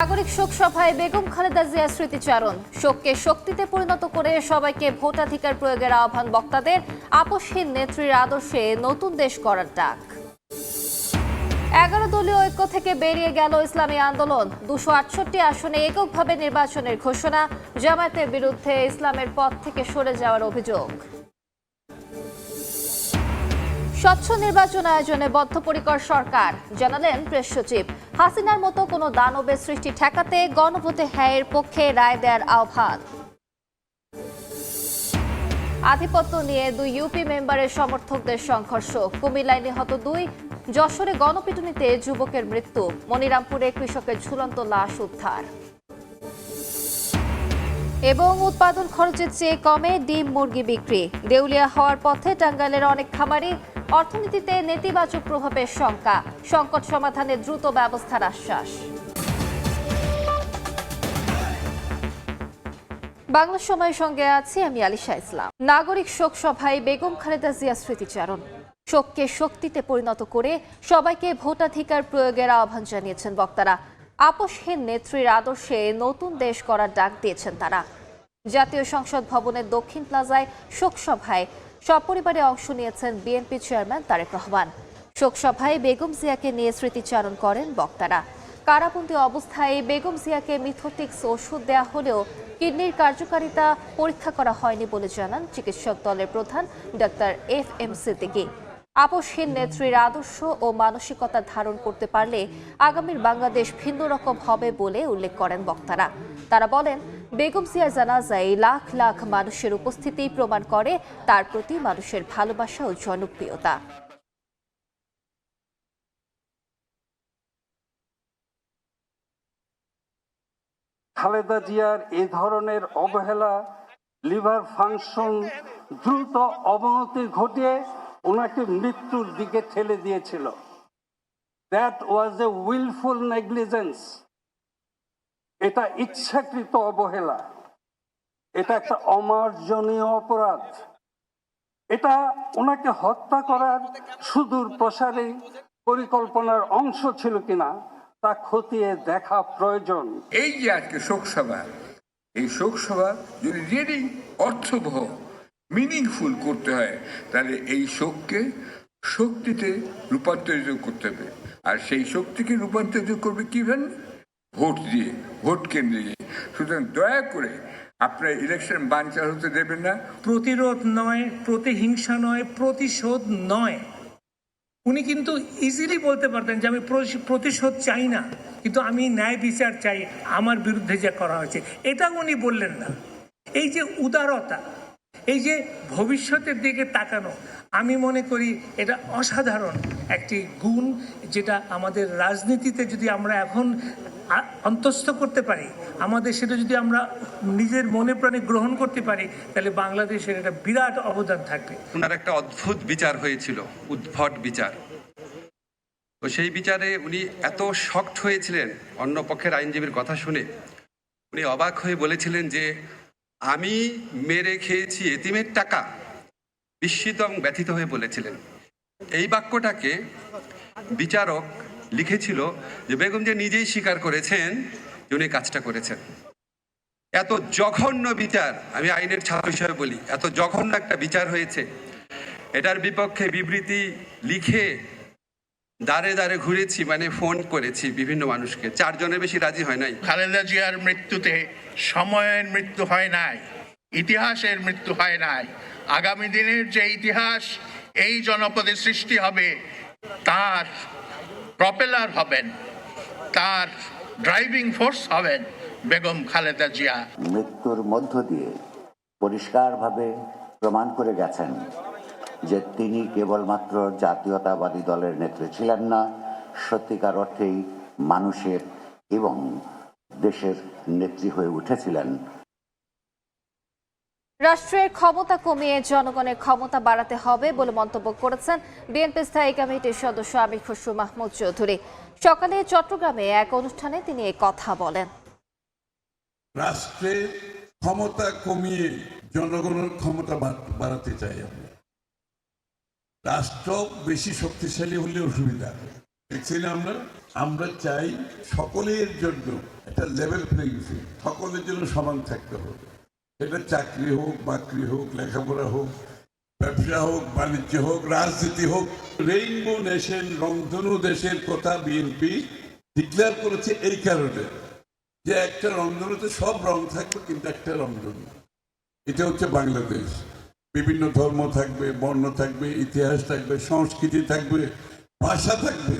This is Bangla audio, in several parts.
নাগরিক শোক সভায় বেগম খালেদা জিয়ার স্মৃতিচারণ। শোককে শক্তিতে পরিণত করে সবাইকে ভোটাধিকার প্রয়োগের আহ্বান বক্তাদের। আপসহীন নেত্রীর আদর্শে নতুন দেশ গড়ার ডাক। 11 দলীয় ঐক্য থেকে বেরিয়ে গেল ইসলামী আন্দোলন। 268 আসনে এককভাবে নির্বাচনের ঘোষণা। জামায়াতের বিরুদ্ধে ইসলামের পথ থেকে সরে যাওয়ার অভিযোগ। স্বচ্ছ নির্বাচন আয়োজনে বদ্ধপরিকর সরকার, জানালেন প্রেস সচিব। হাসিনার মতো কোনো দানবের সৃষ্টি ঠেকাতে গণভোটে হ্যাঁয়ের পক্ষে রায় দেওয়ার আহ্বান। আধিপত্য নিয়ে 2 ইউপি মেম্বারের সমর্থকদের সংঘর্ষ। কুমিল্লায় নিহত 2, যশোরে গণপিটুনিতে যুবকের মৃত্যু। মনিরামপুরে কৃষকের ঝুলন্ত লাশ উদ্ধার। এবং উৎপাদন খরচের চেয়ে কমে ডিম মুরগি বিক্রি। দেউলিয়া হওয়ার পথে টাঙ্গাইলের অনেক খামারি। অর্থনীতিতে নেতিবাচক প্রভাবের শঙ্কা। সংকট সমাধানে দ্রুত ব্যবস্থার আশ্বাস। বাংলা সময়ের সঙ্গে আছি আমি আলিশা ইসলাম। নাগরিক শোক সভায় বেগম খালেদা জিয়া স্মৃতিচারণ। শোককে শক্তিতে পরিণত করে সবাইকে ভোটাধিকার প্রয়োগের আহ্বান জানিয়েছেন বক্তারা। আপসহীন নেত্রীর আদর্শে নতুন দেশ গড়ার ডাক দিয়েছেন তারা। জাতীয় সংসদ ভবনের দক্ষিণ প্লাজায় শোক সভায় সপরিবারে অংশ নিয়েছেন বিএনপি চেয়ারম্যান তারেক রহমান। শোক সভায় বেগম জিয়াকে নিয়ে স্মৃতিচারণ করেন বক্তারা। কারাবন্দী অবস্থায় বেগম জিয়াকে মিথোটিক্স ওষুধ দেওয়া হলেও কিডনির কার্যকারিতা পরীক্ষা করা হয়নি বলে জানান চিকিৎসক দলের প্রধান ডাক্তার FM সিদ্দিকী। আপসহীন নেত্রীর আদর্শ ও মানসিকতা ধারণ করতে পারলে আগামীর বাংলাদেশ ভিন্ন রকম হবে বলে উল্লেখ করেন বক্তারা। তারা বলেন, বেগম জিয়ার জানাজায় লাখ লাখ মানুষের উপস্থিতি প্রমাণ করে তার প্রতি মানুষের ভালোবাসা ও জনপ্রিয়তা। খালেদা জিয়ার এ ধরনের অবহেলা লিভার ফাংশন দ্রুত অবনতি ঘটিয়ে ওনাকে মৃত্যুর দিকে ঠেলে দিয়েছিল। That was A wilful negligence. এটা ইচ্ছাকৃত অবহেলা, এটা একটা অমার্জনীয় অপরাধ। এটা ওনাকে হত্যা করার সুদূর প্রসারী পরিকল্পনার অংশ ছিল কিনা তা খতিয়ে দেখা প্রয়োজন। এই যে আজকে শোকসভা, এই শোকসভা যদি রিয়েলি অর্থবহ মিনিংফুল করতে হয় তাহলে এই শোককে শক্তিতে রূপান্তরিত করতে হবে। আর সেই শক্তিকে রূপান্তরিত করবে কিভাবে? ভোট দিয়ে, ভোট কেন্দ্রে গিয়ে। সুতরাং দয়া করে আপনার ইলেকশন বানচাল হতে দেবেন না। প্রতিরোধ নয়, প্রতিহিংসা নয়, প্রতিশোধ নয়। উনি কিন্তু ইজিলি বলতে পারতেন যে আমি প্রতিশোধ চাই না, কিন্তু আমি ন্যায় বিচার চাই আমার বিরুদ্ধে যা করা হয়েছে। এটা উনি বললেন না। এই যে উদারতা, এই যে ভবিষ্যতের দিকে তাকানো, আমি মনে করি এটা অসাধারণ একটি গুণ, যেটা আমাদের রাজনীতিতে যদি আমরা এখন অন্তঃস্থ করতে পারি, আমাদের সেটা যদি আমরা নিজের মনে প্রাণে গ্রহণ করতে পারি, তাহলে বাংলাদেশের একটা বিরাট অবদান থাকবে। ওনার একটা অদ্ভুত বিচার হয়েছিল, উদ্ভট বিচার। তো সেই বিচারে উনি এত শকড হয়েছিলেন, অন্য পক্ষের আইনজীবীর কথা শুনে উনি অবাক হয়ে বলেছিলেন যে আমি মেরে খেয়েছি এতিমের টাকা। বিস্মিত এবং ব্যথিত হয়ে বলেছিলেন। এই বাক্যটাকে বিচারক লিখেছিল যে বেগম যে নিজেই স্বীকার করেছেন যে উনি কাজটা করেছেন। এত জঘন্য বিচার, আমি আইনের ছাত্র হিসেবে বলি, এত জঘন্য একটা বিচার হয়েছে। এটার বিপক্ষে বিবৃতি লিখে দাঁড়ে দাঁড়ে ঘুরেছি, মানে ফোন করেছি বিভিন্ন মানুষকে, 4 জনের বেশি রাজি হয় নাই। খালেদা জিয়ার মৃত্যুতে সময়ের মৃত্যু হয় নাই, ইতিহাসের মৃত্যু হয় নাই। আগামী দিনের যে ইতিহাস এই জনপদে সৃষ্টি হবে, তার প্রপেলার হবেন, তার ড্রাইভিং ফোর্স হবেন বেগম খালেদা জিয়া। মৃত্যুর মধ্য দিয়ে পরিষ্কারভাবে প্রমাণ করে গেছেন যে তিনি কেবলমাত্র জাতীয়তাবাদী দলের নেত্রী ছিলেন না, সত্যিকার অর্থেই মানুষের এবং দেশের নেত্রী হয়ে উঠেছিলেন। রাষ্ট্রের ক্ষমতা কমিয়ে জনগণের ক্ষমতা বাড়াতে হবে বলে মন্তব্য করেছেন বিএনপি স্থায়ী কমিটির সদস্য আমির খসরু মাহমুদ চৌধুরী। সকালে চট্টগ্রামে এক অনুষ্ঠানে তিনি এই কথা বলেন। রাষ্ট্রের ক্ষমতা কমিয়ে জনগণের ক্ষমতা বাড়াতে চাই আমরা। রাষ্ট্র বেশি শক্তিশালী হলে অসুবিধা দেখছি না আমরা চাই সকলের জন্য একটা লেভেল প্লেইং ফিল্ড, সকলের জন্য সমান থাকতে হবে। এটা চাকরি হোক, বাকরি হোক, লেখাপড়া হোক, ব্যবসা হোক, বাণিজ্য হোক, রাজনীতি হোক। রেইনবো নেশন, রংধনু দেশের কথা বিএনপি ডিক্লেয়ার করেছে এই কারণে যে একটা রংধনুতে সব রং থাকবে, কিন্তু একটা রংধনু। এটা হচ্ছে বাংলাদেশ। বিভিন্ন ধর্ম থাকবে, বর্ণ থাকবে, ইতিহাস থাকবে, সংস্কৃতি থাকবে, ভাষা থাকবে।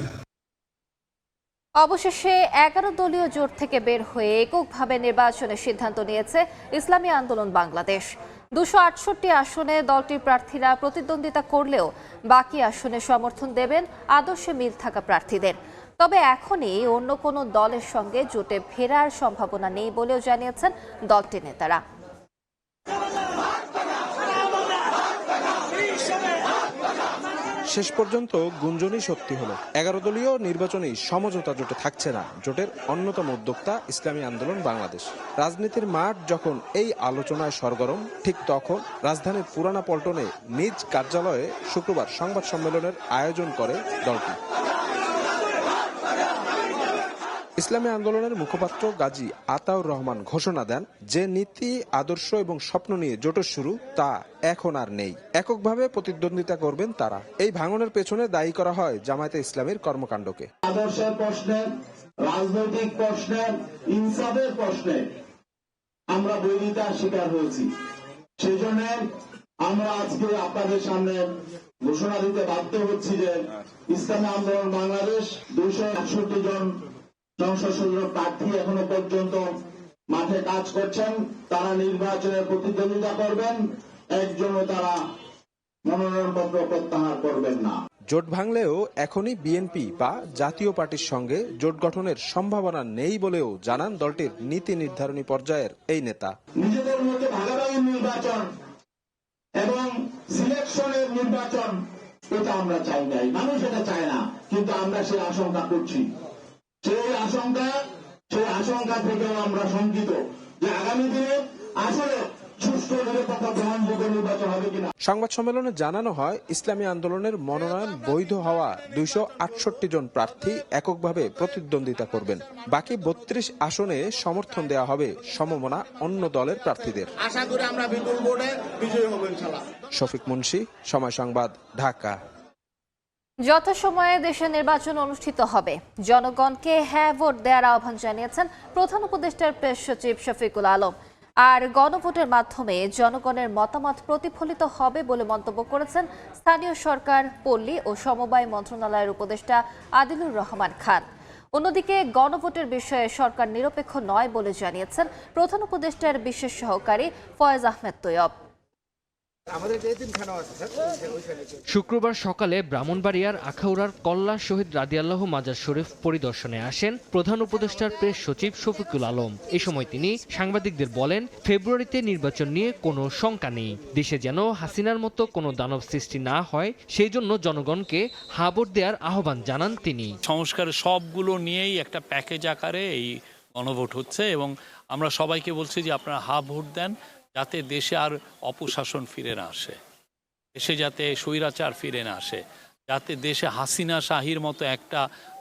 অবশেষে 11 দলীয় জোট থেকে বের হয়ে এককভাবে নির্বাচনের সিদ্ধান্ত নিয়েছে ইসলামী আন্দোলন বাংলাদেশ। 268 আসনে দলটির প্রার্থীরা প্রতিদ্বন্দ্বিতা করলেও বাকি আসনে সমর্থন দেবেন আদর্শে মিল থাকা প্রার্থীদের। তবে এখনই অন্য কোনো দলের সঙ্গে জোটে ফেরার সম্ভাবনা নেই বলেও জানিয়েছেন দলটির নেতারা। শেষ পর্যন্ত গুঞ্জনই সত্যি হলো, 11 দলীয় নির্বাচনী সমঝোতা জোটে থাকছে না জোটের অন্যতম উদ্যোক্তা ইসলামী আন্দোলন বাংলাদেশ। রাজনীতির মাঠ যখন এই আলোচনায় সরগরম, ঠিক তখন রাজধানীর পুরানা পল্টনে নিজ কার্যালয়ে শুক্রবার সংবাদ সম্মেলনের আয়োজন করে দলটি। ইসলামী আন্দোলনের মুখপাত্র গাজী আতাউর রহমান ঘোষণা দেন, যে নীতি, আদর্শ এবং স্বপ্ন নিয়ে জোটের শুরু, তা এখন আর নেই। এককভাবে প্রতিদ্বন্দ্বিতা করবেন তারা। এই ভাঙনের পেছনে দায়ী করা হয় জামায়াতে ইসলামীর কর্মকাণ্ডকে। আদর্শের প্রশ্নে, রাজনৈতিক প্রশ্নে, ইনসাফের প্রশ্নে আমরা বৈরিতার শিকার হয়েছি। সেই জন্য আমরা আজকে আপনাদের সামনে ঘোষণা দিতে বাধ্য হচ্ছি যে ইসলামী আন্দোলন বাংলাদেশ 268 জন সংসদ সদস্য প্রার্থী এখনো পর্যন্ত মাঠে কাজ করছেন। তারা নির্বাচনে প্রতিদ্বন্দ্বিতা করবেন, একজনও তারা মনোনয়নপত্র প্রত্যাহার করবেন না। জোট ভাঙলেও এখনই বিএনপি বা জাতীয় পার্টির সঙ্গে জোট গঠনের সম্ভাবনা নেই বলেও জানান দলটির নীতি নির্ধারণী পর্যায়ের এই নেতা। নিজেদের মধ্যে ভাগাভাগির নির্বাচন এবং সিলেকশনের নির্বাচন, এটা আমরা চাই নাই, মানুষ এটা চায় না, কিন্তু আমরা সেই আশঙ্কা করছি। সেই আশঙ্কা থেকেও আমরা শঙ্কিত যে আগামী দিনে আসলে সুষ্ঠু, নিরপেক্ষ, গ্রহণযোগ্য নির্বাচন হবে কিনা। সংবাদ সম্মেলনে জানানো হয়, ইসলামী আন্দোলনের মনোনয়ন বৈধ হওয়া 268 জন প্রার্থী এককভাবে প্রতিদ্বন্দ্বিতা করবেন। বাকি 32 আসনে সমর্থন দেওয়া হবে সমমনা অন্য দলের প্রার্থীদের। আশা করি আমরা বিপুল ভোটে বিজয়ী হব ইনশাআল্লাহ। শফিক মুন্সি, সময় সংবাদ, ঢাকা। যথাসময়ে দেশে নির্বাচন অনুষ্ঠিত হবে, জনগণকে হ্যাঁ ভোট দেওয়ার আহ্বান জানিয়েছেন প্রধান উপদেষ্টার প্রেস সচিব শফিকুল আলম। আর গণভোটের মাধ্যমে জনগণের মতামত প্রতিফলিত হবে বলে মন্তব্য করেছেন স্থানীয় সরকার, পল্লী ও সমবায় মন্ত্রণালয়ের উপদেষ্টা আদিলুর রহমান খান। অন্যদিকে গণভোটের বিষয়ে সরকার নিরপেক্ষ নয় বলে জানিয়েছেন প্রধান উপদেষ্টার বিশেষ সহকারী ফয়েজ আহমেদ তৈয়ব। শুক্রবার সকালে ব্রাহ্মণবাড়িয়ার আখাউড়ার কল্লা শহীদ রাদিয়াল্লাহু মাজার শরীফ পরিদর্শনে আসেন প্রধান উপদেষ্টার প্রেস সচিব শফিকুল আলম। এ সময় তিনি সাংবাদিকদের বলেন, ফেব্রুয়ারিতে নির্বাচন নিয়ে কোনো শঙ্কা নেই। দেশে যেন হাসিনার মতো কোনো দানব সৃষ্টি না হয়, সেই জন্য জনগণকে হ্যাঁ ভোট দেওয়ার আহ্বান জানান তিনি। সংস্কারের সবগুলো নিয়েই একটা প্যাকেজ আকারে এই গণভোট হচ্ছে এবং আমরা সবাইকে বলছি যে আপনারা হ্যাঁ ভোট দেন, যাতে দেশে আর অপশাসন ফিরে না আসে, দেশে যাতে স্বৈরাচার ফিরে না আসে, যাতে দেশে হাসিনা শাহীর মতো একটা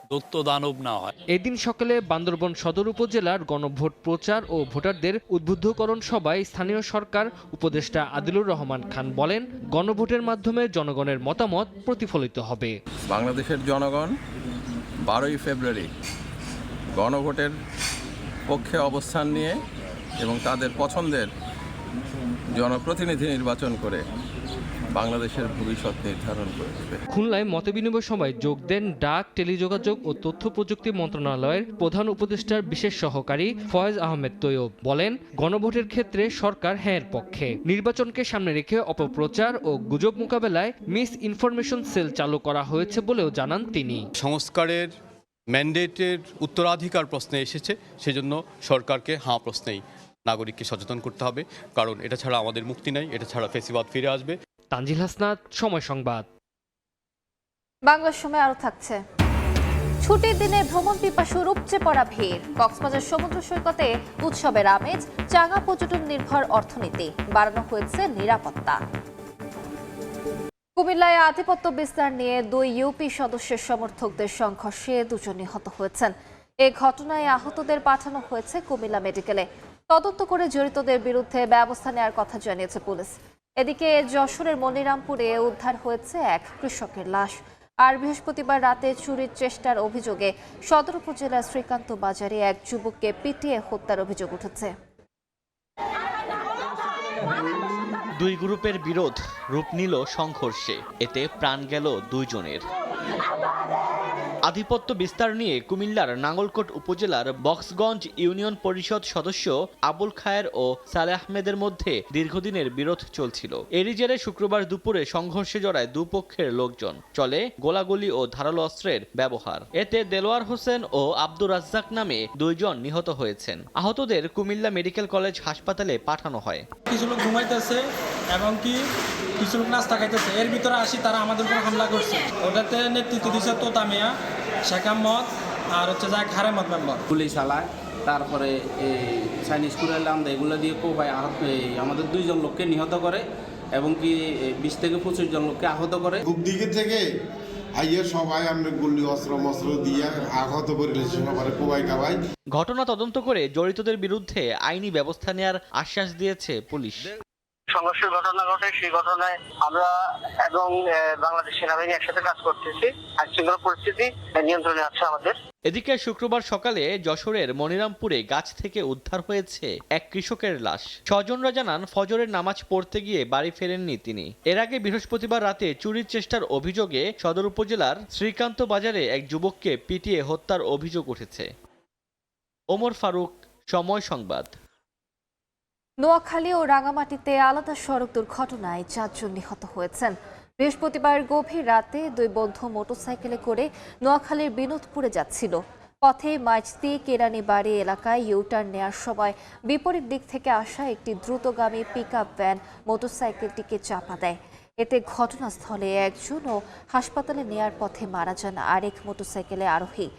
দৈত্য দানব না হয়। এদিন সকালে বান্দরবান সদর উপজেলার গণভোট প্রচার ও ভোটারদের উদ্বুদ্ধকরণ সভায় স্থানীয় সরকার উপদেষ্টা আদিলুর রহমান খান বলেন, গণভোটের মাধ্যমে জনগণের মতামত প্রতিফলিত হবে। বাংলাদেশের জনগণ 12ই ফেব্রুয়ারি গণভোটের পক্ষে অবস্থান নিয়ে এবং তাদের পছন্দের জনপ্রতিনিধি নির্বাচন করে বাংলাদেশের ভবিষ্যৎ নির্ধারণ করবে। খুলনায় মতবিনিময় সভায় যোগ দেন ডাক, টেলিযোগাযোগ ও তথ্য প্রযুক্তি মন্ত্রণালয়ের প্রধান উপদেষ্টার বিশেষ সহকারী ফয়েজ আহমেদ তৈয়ব। বলেন, গণভোটের ক্ষেত্রে সরকার হ্যাঁর পক্ষে। নির্বাচনকে সামনে রেখে অপপ্রচার ও গুজব মোকাবেলায় মিস ইনফরমেশন সেল চালু করা হয়েছে বলেও জানান তিনি। সংস্কারের ম্যান্ডেটের উত্তরাধিকার প্রশ্নে এসেছে, সেজন্য সরকারকে হ্যাঁ প্রশ্নেই নাগরিককে সচেতন করতে হবে, কারণ এটা ছাড়া আমাদের মুক্তি নাই, এটা ছাড়া ফেসিবাদ ফিরে আসবে। তানজিল হাসনাত, সময় সংবাদ। বাংলার সময় আরো থাকছে। ছুটির দিনে ভ্রমণ পিপাসু উপচে পড়া ভিড়। কক্সবাজার সমুদ্র সৈকতে উৎসবের আমেজ, চাঙা পর্যটন নির্ভর অর্থনীতি, বাড়ানো হয়েছে নিরাপত্তা। কুমিল্লায় আধিপত্য বিস্তার নিয়ে 2 ইউপি সদস্যের সমর্থকদের সংঘর্ষে 2 জন নিহত হয়েছেন। এ ঘটনায় আহতদের পাঠানো হয়েছে কুমিল্লা মেডিকেলে। তদন্ত করে জড়িতদের বিরুদ্ধে ব্যবস্থা নেওয়ার কথা জানিয়েছে পুলিশ। এদিকে যশোরের মনিরামপুরে উদ্ধার হয়েছে এক কৃষকের লাশ। আর বৃহস্পতিবার রাতে চুরির চেষ্টার অভিযোগে সদর উপজেলার শ্রীকান্ত বাজারে এক যুবককে পিটিয়ে হত্যার অভিযোগ উঠেছে। দুই গ্রুপের বিরোধ রূপ নিল সংঘর্ষে, এতে প্রাণ গেল দুইজনের। আধিপত্য বিস্তার নিয়ে কুমিল্লার নাঙ্গলকোট উপজেলার বক্সগঞ্জ ইউনিয়ন পরিষদ সদস্য আবুল খায়ের ও সালেহ আহমেদের মধ্যে দীর্ঘদিনের বিরোধ চলছিল। এরই জেরে শুক্রবার দুপুরে সংঘর্ষে জড়ায় দুপক্ষের লোকজন। চলে গোলাগুলি ও ধারালো অস্ত্রের ব্যবহার। এতে দেলোয়ার হোসেন ও আব্দুর রাজ্জাক নামে দুইজন নিহত হয়েছেন। আহতদের কুমিল্লা মেডিকেল কলেজ হাসপাতালে পাঠানো হয়। কিছু লোক ঘুমাইতেছে এবং কিছু লোক নাস্তা খাইতেছে, এর ভিতরে আসি তারা আমাদের উপর হামলা করছে। ওটাতে নেতৃত্ব দিচ্ছে তোতা মিয়া, শেখ আহমদ আর হচ্ছে যায় খারেমত মেম্বার। গুলি চালায়, তারপরে এই চাইনিজ কুড়াইলাম এগুলো দিয়ে কোপায় আমাদের 2 জন লোককে নিহত করে এবং কি 20 থেকে 25 জন লোককে আহত করে। খুব দিকে থেকে আইয়ে সবাই আমরা গুলি অস্ত্র দিয়ে আহত করে সবার কোবাই কাবাই। ঘটনা তদন্ত করে জড়িতদের বিরুদ্ধে আইনি ব্যবস্থা নেওয়ার আশ্বাস দিয়েছে পুলিশ। সংঘর্ষের ঘটনা ঘটে, সেই ঘটনায় আমরা এবং বাংলাদেশ সেনাবাহিনী একসাথে কাজ করতেছি। আইনশৃঙ্খলা পরিস্থিতি নিয়ন্ত্রণে আছে আমাদের। এদিকে শুক্রবার সকালে যশোরের মনিরামপুরে গাছ থেকে উদ্ধার হয়েছে এক কৃষকের লাশ। স্বজনরা জানান ফজরের নামাজ পড়তে গিয়ে বাড়ি ফেরেননি তিনি। এর আগে বৃহস্পতিবার রাতে চুরির চেষ্টার অভিযোগে সদর উপজেলার শ্রীকান্ত বাজারে এক যুবককে পিটিয়ে হত্যার অভিযোগ উঠেছে। ওমর ফারুক, সময় সংবাদ। নোয়াখালী ও রাঙামাটিতে আলাদা সড়ক দুর্ঘটনায় 4 জন নিহত হয়েছেন। বৃহস্পতিবার গভীর রাতে 2 বন্ধু মোটরসাইকেলে করে নোয়াখালীর বিনোদপুরে যাচ্ছিল। পথে মাইজদি কেরানীবাড়ি এলাকায় ইউটার্ন নেওয়ার সময় বিপরীত দিক থেকে আসা একটি দ্রুতগামী পিকআপ ভ্যান মোটরসাইকেলটিকে চাপা দেয়। এতে ঘটনাস্থলে একজন ও হাসপাতালে নেয়ার পথে মারা যান আরেক মোটরসাইকেলে আরোহী।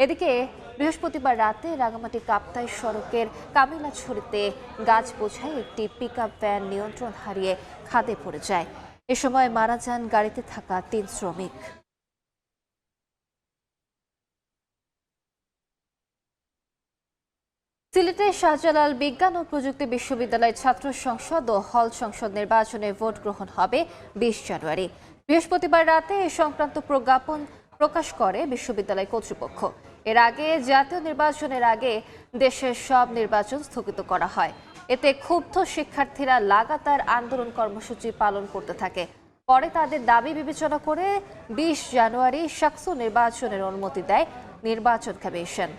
এদিকে বৃহস্পতিবার রাতে রাঙামাটি কাপ্তাই সড়কের কামিলাছড়িতে গাছ বোঝাই একটি পিকআপ ভ্যান নিয়ন্ত্রণ হারিয়ে খাদে পড়ে যায়। এ সময় মারা যান গাড়িতে থাকা 3 শ্রমিক। সিলেটের শাহজালাল বিজ্ঞান ও প্রযুক্তি বিশ্ববিদ্যালয়ের ছাত্র সংসদ ও হল সংসদ নির্বাচনে ভোট গ্রহণ হবে 20 জানুয়ারি। বৃহস্পতিবার রাতে এ সংক্রান্ত প্রজ্ঞাপন প্রকাশ করে বিশ্ববিদ্যালয় কর্তৃপক্ষ। এর আগে জাতীয় নির্বাচনের আগে দেশের সব নির্বাচন স্থগিত করা হয়। এতে ক্ষুব্ধ শিক্ষার্থীরা লাগাতার আন্দোলন কর্মসূচি পালন করতে থাকে। পরে তাদের দাবি বিবেচনা করে 20 জানুয়ারি শাকসু নির্বাচনের অনুমতি দেয় নির্বাচন কমিশন।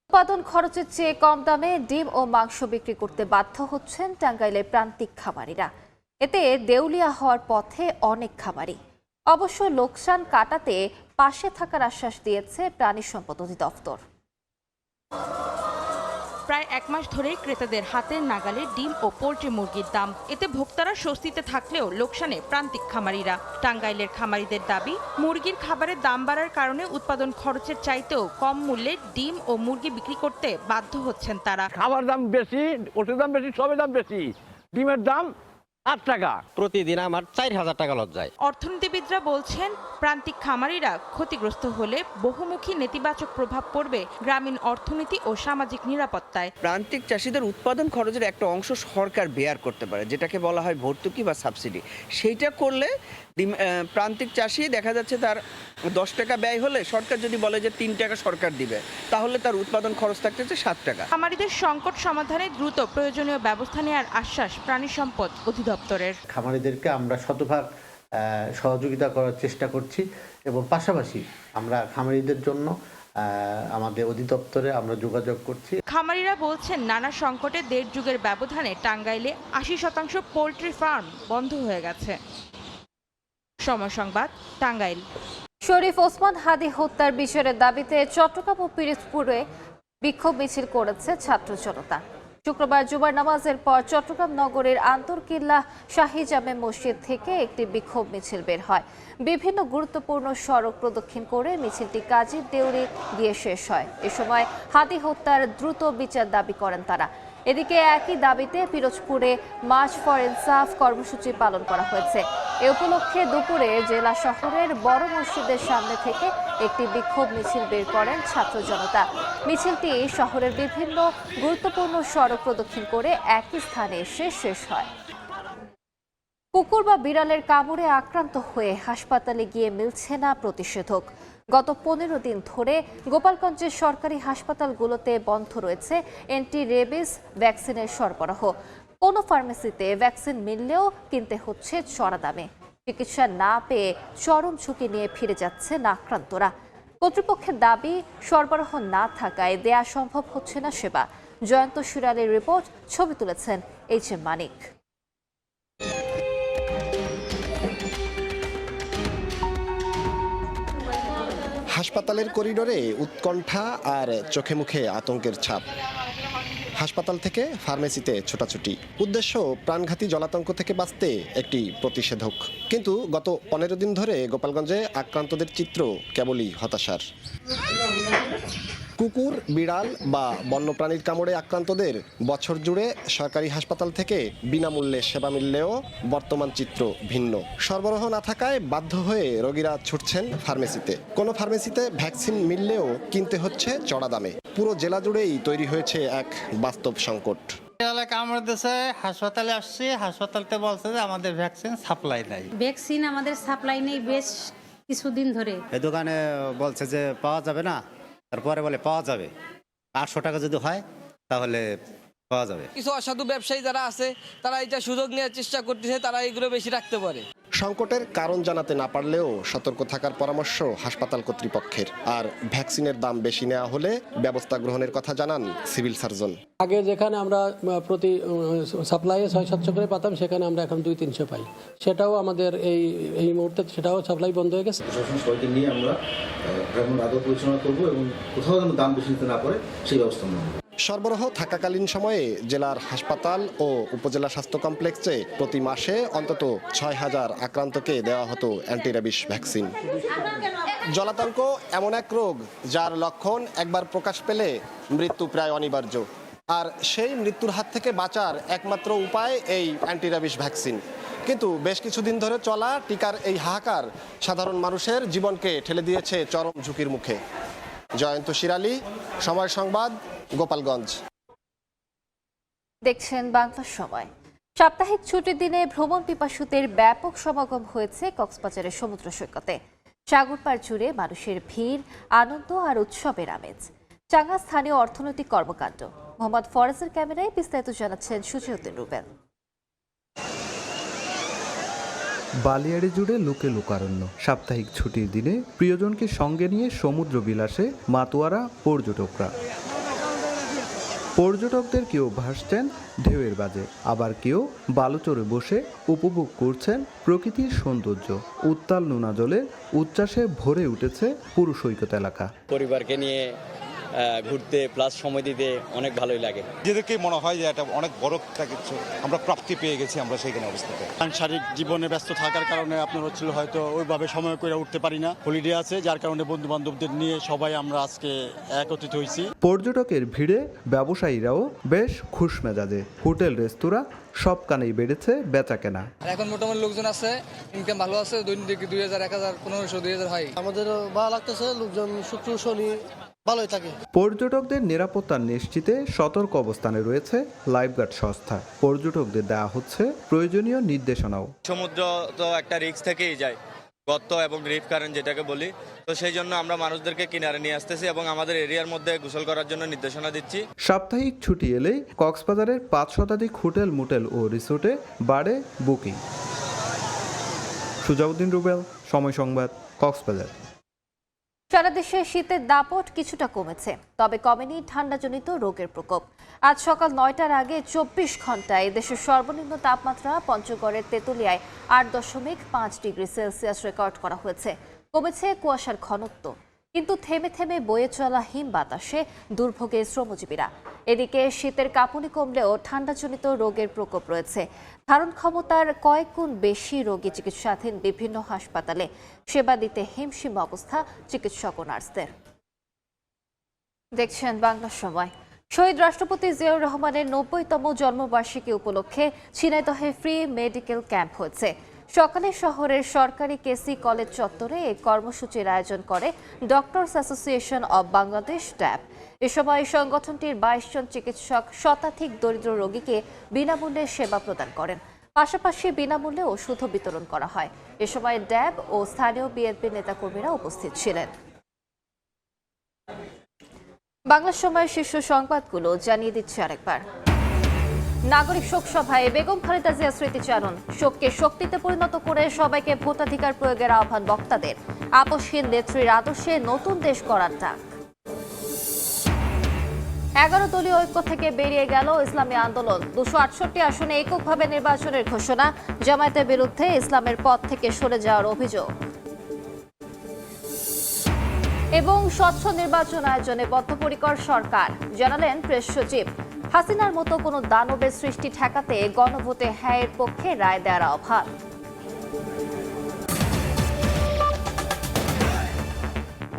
উৎপাদন খরচের চেয়ে কম দামে ডিম ও মাংস বিক্রি করতে বাধ্য হচ্ছেন টাঙ্গাইলের প্রান্তিক খামারিরা। এতে দেউলিয়া হওয়ার পথে অনেক খামারি। অবশ্য লোকসান কাটাতে পাশে থাকার আশ্বাস দিয়েছে প্রাণী সম্পদ অধিদপ্তর। প্রায় 1 মাস ধরে ক্রেতাদের হাতের নাগালে ডিম ও পোল্ট্রি মুরগির দাম। এতে ভোক্তারা স্বস্তিতে থাকলেও লোকসানে প্রান্তিক খামারিরা। টাঙ্গাইলের খামারিদের দাবি, মুরগির খাবারের দাম বাড়ার কারণে উৎপাদন খরচের চাইতেও কম মূল্যে ডিম ও মুরগি বিক্রি করতে বাধ্য হচ্ছেন তারা। খাবার দাম বেশি, ওষুধের দাম বেশি, সবের দাম বেশি। ডিমের দাম 8 টাকা, প্রতিদিন আমার 4000 টাকা লস যায়। অর্থনীতিবিদরা বলছেন, প্রান্তিক খামারিরা ক্ষতিগ্রস্ত হলে বহুমুখী নেতিবাচক প্রভাব পড়বে গ্রামীণ অর্থনীতি ও সামাজিক নিরাপত্তায়। প্রান্তিক চাষিদের উৎপাদন খরচের একটা অংশ সরকার বেয়ার করতে পারে, যেটাকে বলা হয় ভর্তুকি বা সাবসিডি। সেইটা করলে প্রান্তিক চাষি দেখা যাচ্ছে তার 10 টাকা ব্যয় হলে সরকার যদি বলে যে 3 টাকা সরকার দিবে, তাহলে তার উৎপাদন খরচ থাকতেছে 7 টাকা। খামারিদের সংকট সমাধানে দ্রুত প্রয়োজনীয় ব্যবস্থা নেওয়ার আশ্বাস প্রাণী সম্পদ অধিদপ্তরের। খামারিদেরকে আমরা শতভাগ সহযোগিতা করার চেষ্টা করছি এবং পাশাপাশি আমরা খামারিদের জন্য আমাদের অধিদপ্তরে আমরা যোগাযোগ করছি। খামারিরা বলছেন, নানা সংকটে 1.5 যুগের ব্যবধানে টাঙ্গাইলে 80% পোল্ট্রি ফার্ম বন্ধ হয়ে গেছে। সময় সংবাদ, টাঙ্গাইল। শরীফ ওসমান হাদি হত্যার বিচারের দাবিতে চট্টগ্রাম ও পিরোজপুরে বিক্ষোভ মিছিল করেছে ছাত্র জনতা। শুক্রবার জুমার নামাজের পর চট্টগ্রাম নগরের আন্তরকিল্লা শাহী জামে মসজিদ থেকে একটি বিক্ষোভ মিছিল বের হয়। বিভিন্ন গুরুত্বপূর্ণ সড়ক প্রদক্ষিণ করে মিছিলটি কাজীর দেউরি গিয়ে শেষ হয়। এ সময় হাদি হত্যার দ্রুত বিচার দাবি করেন তারা। এদিকে একই দাবিতে পিরোজপুরে মার্চ ফর ইনসাফ কর্মসূচি পালন করা হয়েছে। এ উপলক্ষে দুপুরে জেলা শহরের বড় মসজিদের সামনে থেকে একটি বিক্ষোভ মিছিল বের করেন ছাত্র জনতা। মিছিলটি শহরের বিভিন্ন গুরুত্বপূর্ণ সড়ক প্রদক্ষিণ করে একই স্থানে এসে শেষ হয়। কুকুর বা বিড়ালের কামড়ে আক্রান্ত হয়ে হাসপাতালে গিয়ে মিলছে না প্রতিষেধক। গত 15 দিন ধরে গোপালগঞ্জের সরকারি হাসপাতালগুলোতে বন্ধ রয়েছে অ্যান্টি রেবিস ভ্যাকসিনের সরবরাহ। কোনো ফার্মেসিতে ভ্যাকসিন মিললেও কিনতে হচ্ছে চড়া দামে। চিকিৎসা না পেয়ে চরম ঝুঁকি নিয়ে ফিরে যাচ্ছেন আক্রান্তরা। কর্তৃপক্ষের দাবি, সরবরাহ না থাকায় দেয়া সম্ভব হচ্ছে না সেবা। জয়ন্ত শিরালের রিপোর্ট, ছবি তুলেছেন HM মানিক। হাসপাতালের করিডোরে উৎকণ্ঠা আর চোখে মুখে আতঙ্কের ছাপ। হাসপাতাল থেকে ফার্মেসিতে ছোটাছুটি, উদ্দেশ্য প্রাণঘাতী জলাতঙ্ক থেকে বাঁচতে একটি প্রতিষেধক। কিন্তু গত 15 দিন ধরে গোপালগঞ্জে আক্রান্তদের চিত্র কেবলই হতাশার। কুকুর, বিড়াল বা বন্যপ্রাণীর কামড়ে আক্রান্তদের বছর জুড়ে সরকারি হাসপাতাল থেকে বিনামূল্যে সেবা মিললেও বর্তমান চিত্র ভিন্ন। সরবরাহ না থাকায় বাধ্য হয়ে রোগীরা ছুটছেন ফার্মেসিতে। কোনো ফার্মেসিতে ভ্যাকসিন মিললেও কিনতে হচ্ছে চড়া দামে। পুরো জেলা জুড়েই তৈরি হয়েছে এক বাস্তব সংকট। কামড় দিয়েছে, হাসপাতালে আসছি, হাসপাতালতে বলছে যে আমাদের ভ্যাকসিন সাপ্লাই নাই। ভ্যাকসিন আমাদের সাপ্লাই নেই বেশ কিছুদিন ধরে। এই দোকানে বলছে যে পাওয়া যাবে না, তারপরে বলে পাওয়া যাবে। 800 টাকা যদি হয় তাহলে পাওয়া যাবে। কিছু অসাধু ব্যবসায়ী যারা আছে তারা এটা সুযোগ নেওয়ার চেষ্টা করতেছে, তারা এগুলো বেশি রাখতে পারে। সংকটের কারণ জানাতে না পারলেও সতর্ক থাকার পরামর্শ হাসপাতাল কর্তৃপক্ষের। আর ভ্যাকসিনের দাম বেশি নেওয়া হলে ব্যবস্থা গ্রহণের কথা জানান সিভিল সার্জন। আগে যেখানে আমরা প্রতি সাপ্লাইয়ে 600-700 করে পাতাম, সেখানে আমরা এখন 200-300 পাই। সেটাও আমাদের এই মুহূর্তে সেটাও সাপ্লাই বন্ধ হয়ে গেছে। সবাইকে নিয়ে আমরা আদৌ পরিচালনা করবো এবং কোথাও যেন দাম বেশি নিতে না পারে সেই ব্যবস্থা নেব। সরবরাহ থাকাকালীন সময়ে জেলার হাসপাতাল ও উপজেলা স্বাস্থ্য কমপ্লেক্সে প্রতি মাসে অন্তত 6000 আক্রান্তকে দেওয়া হতো অ্যান্টিরেবিস ভ্যাকসিন। জলাতঙ্ক এমন এক রোগ যার লক্ষণ একবার প্রকাশ পেলে মৃত্যু প্রায় অনিবার্য। আর সেই মৃত্যুর হাত থেকে বাঁচার একমাত্র উপায় এই অ্যান্টিরেবিস ভ্যাকসিন। কিন্তু বেশ কিছুদিন ধরে চলা টিকার এই হাহাকার সাধারণ মানুষের জীবনকে ঠেলে দিয়েছে চরম ঝুঁকির মুখে। জয়ন্ত শিরালি, সময় সংবাদ, গোপালগঞ্জ। দেখছেন বাংলা সময়। সাপ্তাহিক ছুটির দিনে ভ্রমণ পিপাসুদের ব্যাপক সমাগম হয়েছে কক্সবাজারের সমুদ্র সৈকতে। সাগর পাড় জুড়ে মানুষের ভিড়, আনন্দ আর উৎসবের আমেজ। চাঙ্গা স্থানীয় অর্থনৈতিক কর্মকাণ্ড। মোহাম্মদ ফরাজের ক্যামেরায় বিস্তারিত জানাচ্ছেন সুচিউদ্দিন রুবেল। বালিয়াড়ি জুড়ে লোকে লোকারণ্য। সাপ্তাহিক ছুটির দিনে প্রিয়জনকে সঙ্গে নিয়ে সমুদ্র বিলাসে মাতোয়ারা পর্যটকরা। পর্যটকদের কেউ ভাসছেন ঢেউয়ের বাজে, আবার কেউ বালুচরে বসে উপভোগ করছেন প্রকৃতির সৌন্দর্য। উত্তাল নোনা জলে উচ্ছ্বাসে ভরে উঠেছে পুরো সৈকত এলাকা। পরিবারকে নিয়ে ঘুরতে প্লাস সময় দিতে অনেক ভালোই লাগে। নিজেদেরকে মনে হয় যে এটা অনেক বড় একটা কিছু আমরা প্রাপ্তি পেয়ে গেছি আমরা সেইখানে অবস্থাতে। সাংসারিক জীবনে ব্যস্ত থাকার কারণে আপনার হচ্ছিল হয়তো ওইভাবে সময় করে উঠতে পারি না। হলিডে আছে, যার কারণে বন্ধু বান্ধবদের নিয়ে সবাই আমরা আজকে একত্রিত হয়েছি। পর্যটকের ভিড়ে ব্যবসায়ীরাও বেশ খুশ মেজাজে। হোটেল, রেস্তোরাঁ সবখানেই বেড়েছে বেচা কেনা। এখন মোটামুটি লোকজন আছে, ইনকাম ভালো আছে। দৈনিক 2000, 1000, 1500, 2000 হয়। আমাদের ভালো লাগতেছে, লোকজন শুক্র শনি ভালোই থাকে। পর্যটকদের নিরাপত্তা নিশ্চিতে সতর্ক অবস্থানে রয়েছে লাইফগার্ড সংস্থা। পর্যটকদের দেওয়া হচ্ছে প্রয়োজনীয় নির্দেশনাও। সমুদ্র তো একটা রিস্ক থেকেই যায়, গর্ত এবং রিফ কারেন্ট যেটাকে বলি। তো সেই জন্য আমরা মানুষদেরকে কিনারে নিয়ে আসতেছি এবং আমাদের এরিয়ার মধ্যে গোসল করার জন্য নির্দেশনা দিচ্ছি। সাপ্তাহিক ছুটি এলেই কক্সবাজারের 5 শতাধিক হোটেল, মোটেল ও রিসোর্টে বাড়ে বুকিং। সুজাউদ্দিন রুবেল, সময় সংবাদ, কক্সবাজার। সারা দেশে শীতের দাপট কিছুটা কমেছে, তবে কমেনি ঠান্ডাজনিত রোগের প্রকোপ। আজ সকাল 9টার আগে 24 ঘন্টায় দেশের সর্বনিম্ন তাপমাত্রা পঞ্চগড়ের তেঁতুলিয়ায় 8.5 ডিগ্রি সেলসিয়াস রেকর্ড করা হয়েছে। কমেছে কুয়াশার ঘনত্ব, কিন্তু থেমে থেমে বয়ে চলা হিম বাতাসে দুর্ভোগে শ্রমজীবীরা। এদিকে শীতের কাঁপুনি কমলেও ঠান্ডাজনিত রোগের প্রকোপ রয়েছে। ধারণ ক্ষমতার কয়েক গুণ বেশি রোগী চিকিৎসাধীন বিভিন্ন হাসপাতালে। সেবা দিতে হিমশিম অবস্থা চিকিৎসক ও নার্সদের। দেখছেন বাংলা সময়। শহীদ রাষ্ট্রপতি জিয়াউর রহমানের 90তম জন্মবার্ষিকী উপলক্ষে ঝিনাইদহে ফ্রি মেডিকেল ক্যাম্প হয়েছে। সকালে শহরের সরকারি কেসি কলেজ চত্বরে এই কর্মসূচির আয়োজন করে ডক্টরস অ্যাসোসিয়েশন অব বাংলাদেশ ড্যাব। এ সময় সংগঠনটির 22 জন চিকিৎসক শতাধিক দরিদ্র রোগীকে বিনামূল্যে সেবা প্রদান করেন। পাশাপাশি বিনামূল্যে ওষুধও বিতরণ করা হয়। এ সময় ড্যাব ও স্থানীয় বিএনপি নেতাকর্মীরা উপস্থিত ছিলেন। বাংলা সময়ের শীর্ষ সংবাদগুলো জানিয়ে দিচ্ছে আরেকবার। নাগরিক শোক সভায় বেগম খালেদা জিয়া স্মৃতিচারণ। শোককে শক্তিতে পরিণত করে সবাইকে ভোটাধিকার প্রয়োগের আহ্বান বক্তাদের। আপসহীন নেত্রীর আদর্শে নতুন দেশ গড়ার ডাক। 11 দলীয় ঐক্য থেকে বেরিয়ে গেল ইসলামী আন্দোলন। 268 আসনে এককভাবে নির্বাচনের ঘোষণা। জামায়াতের বিরুদ্ধে ইসলামের পথ থেকে সরে যাওয়ার অভিযোগ। এবং স্বচ্ছ নির্বাচন আয়োজনে বদ্ধপরিকর সরকার, জানালেন প্রেস সচিব। হাসিনার মতো কোনো দানবের সৃষ্টি ঠেকাতে গণভোটে হ্যাঁয়ের পক্ষে রায় দেওয়ার আহ্বান।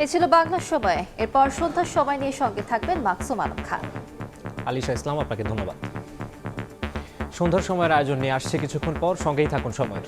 এ ছিল বাংলার সময়। এরপর সন্ধ্যার সময় নিয়ে সঙ্গে থাকবেন মাকসুম আলম খান। আলিশা ইসলাম, আপনাকে ধন্যবাদ। সন্ধ্যার সময়ের আয়োজন নিয়ে আসছে কিছুক্ষণ পর, সঙ্গেই থাকুন সময়ের।